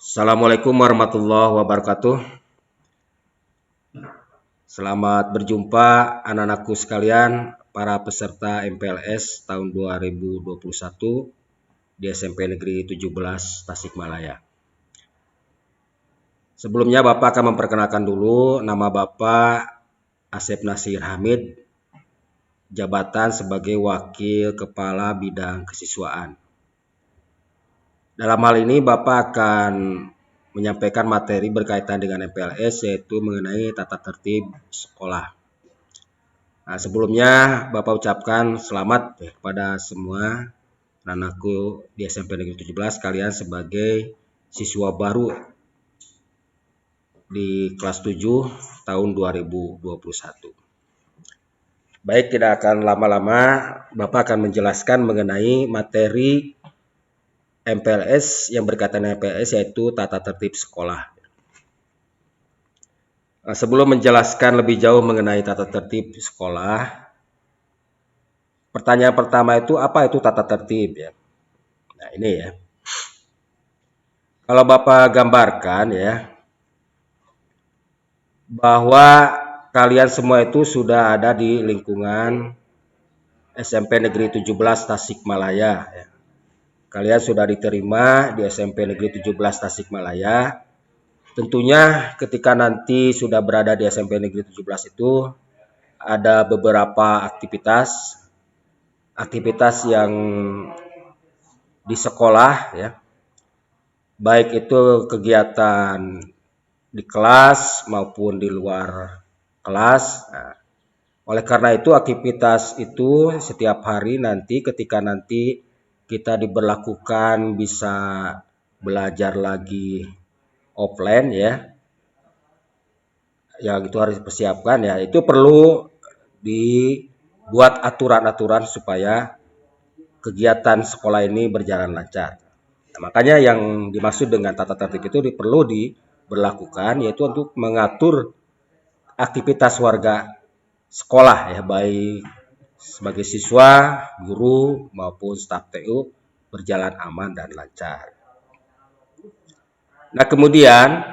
Assalamualaikum warahmatullahi wabarakatuh. Selamat berjumpa anak-anakku sekalian, para peserta MPLS tahun 2021 di SMP Negeri 17 Tasikmalaya. Sebelumnya Bapak akan memperkenalkan dulu nama Bapak Asep Nasir Hamid, jabatan sebagai Wakil Kepala Bidang Kesiswaan. Dalam hal ini Bapak akan menyampaikan materi berkaitan dengan MPLS, yaitu mengenai tata tertib sekolah. Nah, sebelumnya Bapak ucapkan selamat kepada semua anakku di SMP Negeri 17 kalian sebagai siswa baru di kelas 7 tahun 2021. Baik, tidak akan lama-lama, Bapak akan menjelaskan mengenai materi MPLS yang berkaitan dengan MPLS, yaitu tata tertib sekolah. Nah, sebelum menjelaskan lebih jauh mengenai tata tertib sekolah, pertanyaan pertama itu apa itu tata tertib ya? Nah, ini ya. Kalau Bapak gambarkan ya, bahwa kalian semua itu sudah ada di lingkungan SMP Negeri 17 Tasikmalaya ya. Kalian sudah diterima di SMP Negeri 17 Tasikmalaya. Tentunya ketika nanti sudah berada di SMP Negeri 17 itu ada beberapa aktivitas yang di sekolah ya. Baik itu kegiatan di kelas maupun di luar kelas. Nah, oleh karena itu aktivitas itu setiap hari nanti ketika nanti kita diberlakukan bisa belajar lagi offline ya, yang itu harus dipersiapkan ya, itu perlu dibuat aturan-aturan supaya kegiatan sekolah ini berjalan lancar. Nah, makanya yang dimaksud dengan tata tertib itu perlu diberlakukan, yaitu untuk mengatur aktivitas warga sekolah ya, baik sebagai siswa, guru maupun staf TU berjalan aman dan lancar. Nah, kemudian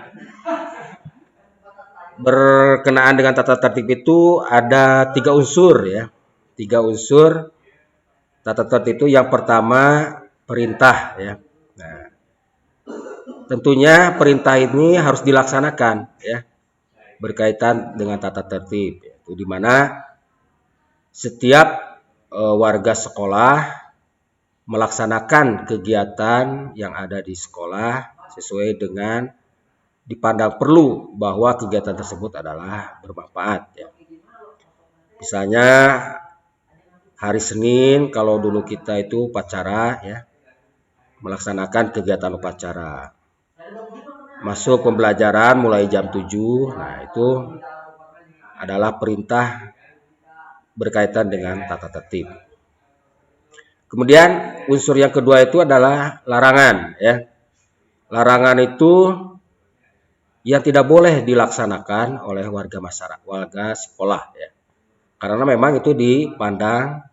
berkenaan dengan tata tertib itu ada 3 unsur ya. 3 unsur tata tertib itu. Yang pertama perintah ya. Nah, tentunya perintah ini harus dilaksanakan ya, berkaitan dengan tata tertib, yaitu di mana setiap warga sekolah melaksanakan kegiatan yang ada di sekolah sesuai dengan dipandang perlu bahwa kegiatan tersebut adalah bermanfaat ya. Misalnya hari Senin kalau dulu kita itu upacara ya, melaksanakan kegiatan upacara. Masuk pembelajaran mulai jam 7. Nah, itu adalah perintah berkaitan dengan tata tertib. Kemudian unsur yang kedua itu adalah larangan ya. Larangan itu yang tidak boleh dilaksanakan oleh warga masyarakat, warga sekolah ya. Karena memang itu dipandang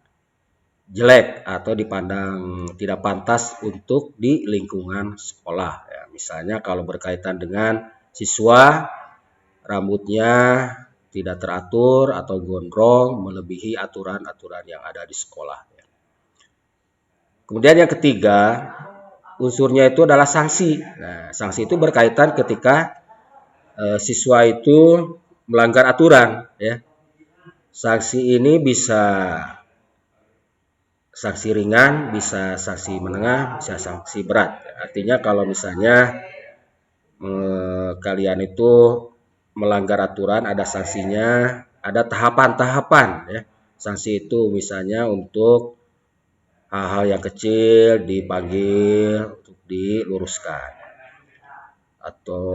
jelek atau dipandang tidak pantas untuk di lingkungan sekolah ya. Misalnya kalau berkaitan dengan siswa rambutnya tidak teratur atau gondrong melebihi aturan-aturan yang ada di sekolah ya. Kemudian yang ketiga unsurnya itu adalah sanksi. Nah, sanksi itu berkaitan ketika siswa itu melanggar aturan ya. Sanksi ini bisa sanksi ringan, bisa sanksi menengah, bisa sanksi berat. Artinya kalau misalnya kalian itu melanggar aturan ada sanksinya, ada tahapan-tahapan ya. Sanksi itu misalnya untuk hal-hal yang kecil dipanggil untuk diluruskan. Atau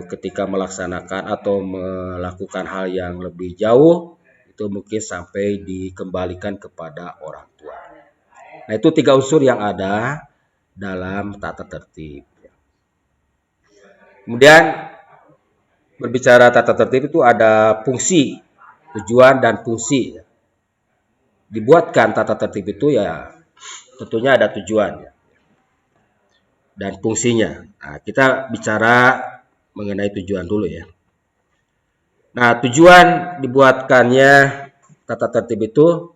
ketika melaksanakan atau melakukan hal yang lebih jauh itu mungkin sampai dikembalikan kepada orang tua. Nah, itu 3 unsur yang ada dalam tata tertib. Kemudian berbicara tata tertib itu ada fungsi, tujuan dan fungsi. Dibuatkan tata tertib itu ya tentunya ada tujuan. dan fungsinya. Nah, kita bicara mengenai tujuan dulu ya. Nah, tujuan dibuatkannya tata tertib itu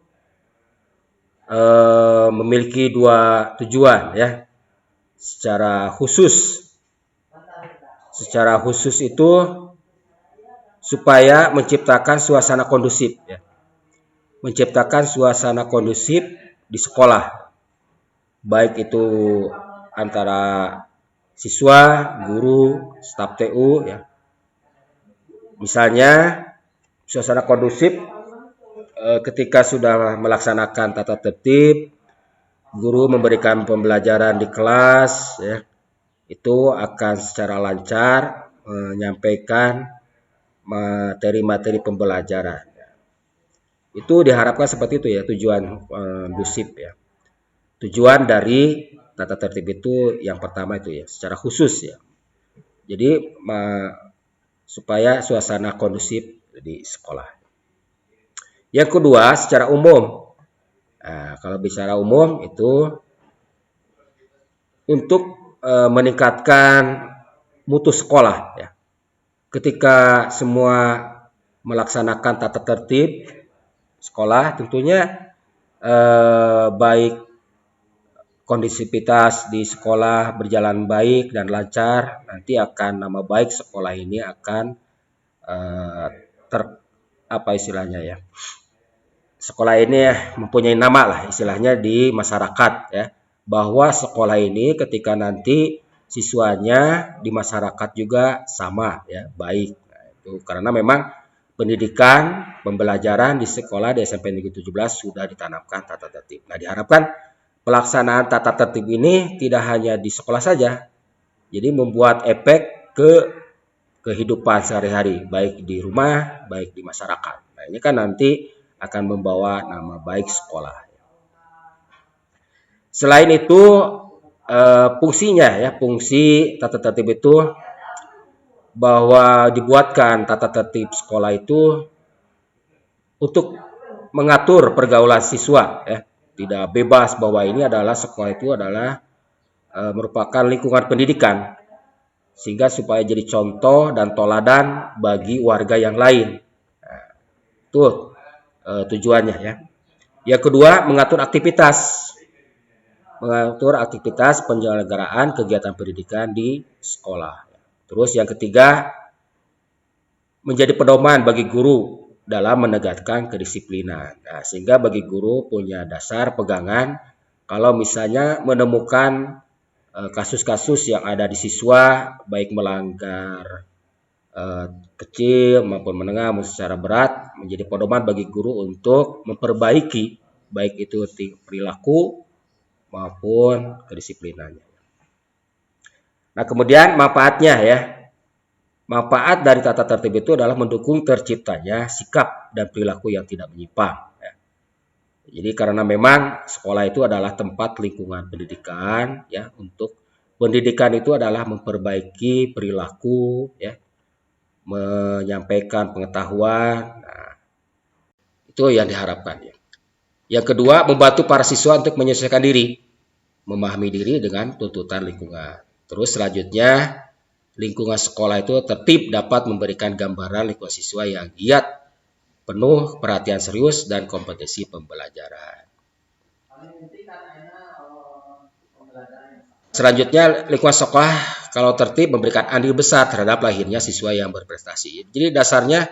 memiliki dua tujuan ya. Secara khusus itu supaya menciptakan suasana kondusif ya. Menciptakan suasana kondusif di sekolah. Baik itu antara siswa, guru, staf TU ya. Misalnya suasana kondusif ketika sudah melaksanakan tata tertib, guru memberikan pembelajaran di kelas ya. Itu akan secara lancar menyampaikan materi-materi pembelajaran. Itu diharapkan seperti itu ya tujuan kondusif ya. Tujuan dari tata tertib itu yang pertama itu ya secara khusus ya. Jadi supaya suasana kondusif di sekolah. Yang kedua secara umum. Nah, kalau bicara umum itu untuk meningkatkan mutu sekolah ya. Ketika semua melaksanakan tata tertib sekolah tentunya baik kondisivitas di sekolah berjalan baik dan lancar, nanti akan nama baik sekolah ini akan sekolah ini mempunyai nama lah istilahnya di masyarakat ya, bahwa sekolah ini ketika nanti siswanya di masyarakat juga sama ya, baik. Nah, itu karena memang pendidikan pembelajaran di sekolah di SMP Negeri 17 sudah ditanamkan tata tertib. Nah, diharapkan pelaksanaan tata tertib ini tidak hanya di sekolah saja, jadi membuat efek ke kehidupan sehari-hari, baik di rumah, baik di masyarakat. Nah, ini kan nanti akan membawa nama baik sekolah. Selain itu, fungsinya ya, fungsi tata tertib itu bahwa dibuatkan tata tertib sekolah itu untuk mengatur pergaulan siswa ya. Tidak bebas bahwa ini adalah sekolah itu adalah merupakan lingkungan pendidikan sehingga supaya jadi contoh dan toladan bagi warga yang lain. Nah, itu tujuannya ya. Yang kedua, mengatur aktivitas penyelenggaraan kegiatan pendidikan di sekolah. Terus yang ketiga, menjadi pedoman bagi guru dalam menegakkan kedisiplinan. Nah, sehingga bagi guru punya dasar pegangan kalau misalnya menemukan kasus-kasus yang ada di siswa baik melanggar kecil maupun menengah maupun secara berat, menjadi pedoman bagi guru untuk memperbaiki baik itu perilaku maupun kedisiplinannya. Nah, kemudian manfaatnya ya. Manfaat dari tata tertib itu adalah mendukung terciptanya sikap dan perilaku yang tidak menyimpang. Ya. Jadi karena memang sekolah itu adalah tempat lingkungan pendidikan, ya, untuk pendidikan itu adalah memperbaiki perilaku, ya, menyampaikan pengetahuan. Nah, itu yang diharapkan. Ya. Yang kedua, membantu para siswa untuk menyesuaikan diri, memahami diri dengan tuntutan lingkungan. Terus selanjutnya, lingkungan sekolah itu tertib dapat memberikan gambaran lingkungan siswa yang giat, penuh perhatian serius dan kompetensi pembelajaran. Selanjutnya, lingkungan sekolah kalau tertib memberikan andil besar terhadap lahirnya siswa yang berprestasi. Jadi dasarnya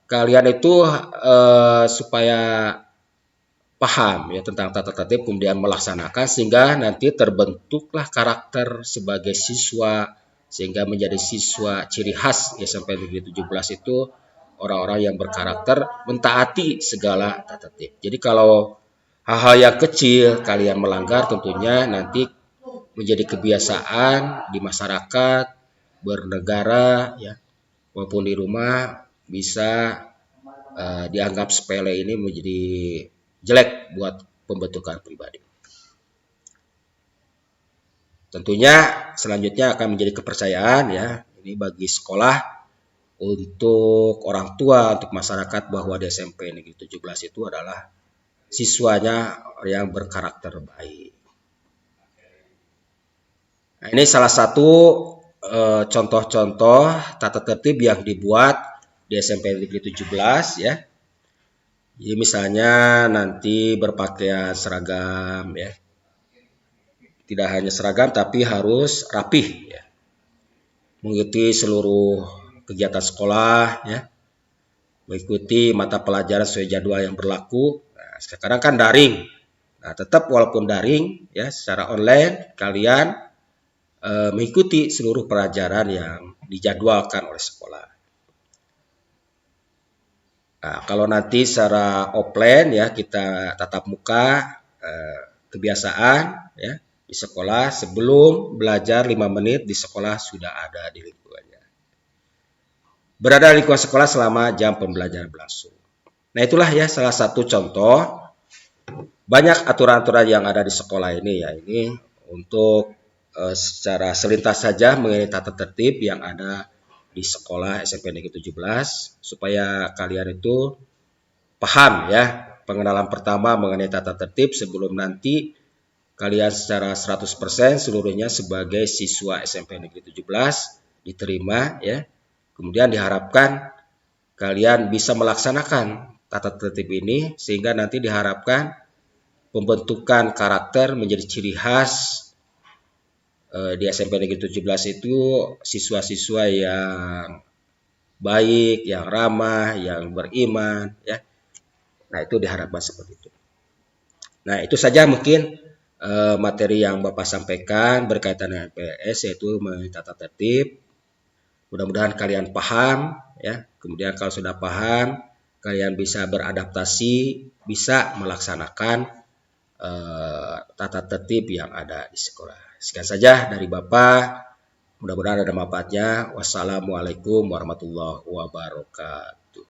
kalian itu supaya paham ya tentang tata tertib kemudian melaksanakan sehingga nanti terbentuklah karakter sebagai siswa, sehingga menjadi siswa ciri khas SMP Negeri 17 itu orang-orang yang berkarakter mentaati segala tata tertib. Jadi kalau hal-hal yang kecil kalian melanggar tentunya nanti menjadi kebiasaan di masyarakat, bernegara ya maupun di rumah bisa dianggap sepele, ini menjadi jelek buat pembentukan pribadi. Tentunya selanjutnya akan menjadi kepercayaan ya ini bagi sekolah, untuk orang tua, untuk masyarakat bahwa di SMP Negeri 17 itu adalah siswanya yang berkarakter baik. Nah, ini salah satu contoh-contoh tata tertib yang dibuat di SMP Negeri 17 ya. Jadi misalnya nanti berpakaian seragam ya. Tidak hanya seragam tapi harus rapih ya. Mengikuti seluruh kegiatan sekolah ya. Mengikuti mata pelajaran sesuai jadwal yang berlaku. Nah, sekarang kan daring. Nah, tetap walaupun daring ya secara online kalian mengikuti seluruh pelajaran yang dijadwalkan oleh sekolah. Nah, kalau nanti secara offline ya kita tatap muka kebiasaan ya di sekolah sebelum belajar 5 menit di sekolah sudah ada di lingkungannya. Berada di lingkungan sekolah selama jam pembelajaran berlangsung. Nah, itulah ya salah satu contoh banyak aturan-aturan yang ada di sekolah ini ya. Ini untuk secara selintas saja mengenai tata tertib yang ada di sekolah SMP Negeri 17 supaya kalian itu paham ya pengenalan pertama mengenai tata tertib sebelum nanti kalian secara 100% seluruhnya sebagai siswa SMP Negeri 17 diterima ya. Kemudian diharapkan kalian bisa melaksanakan tata tertib ini sehingga nanti diharapkan pembentukan karakter menjadi ciri khas di SMP Negeri 17 itu siswa-siswa yang baik, yang ramah, yang beriman ya. Nah, itu diharapkan seperti itu. Nah, itu saja mungkin materi yang Bapak sampaikan berkaitan dengan PLS yaitu mengenai tata tertib. Mudah-mudahan kalian paham ya. Kemudian kalau sudah paham, kalian bisa beradaptasi, bisa melaksanakan tata tertib yang ada di sekolah. Sekian saja dari Bapak. Mudah-mudahan ada manfaatnya. Wassalamualaikum warahmatullahi wabarakatuh.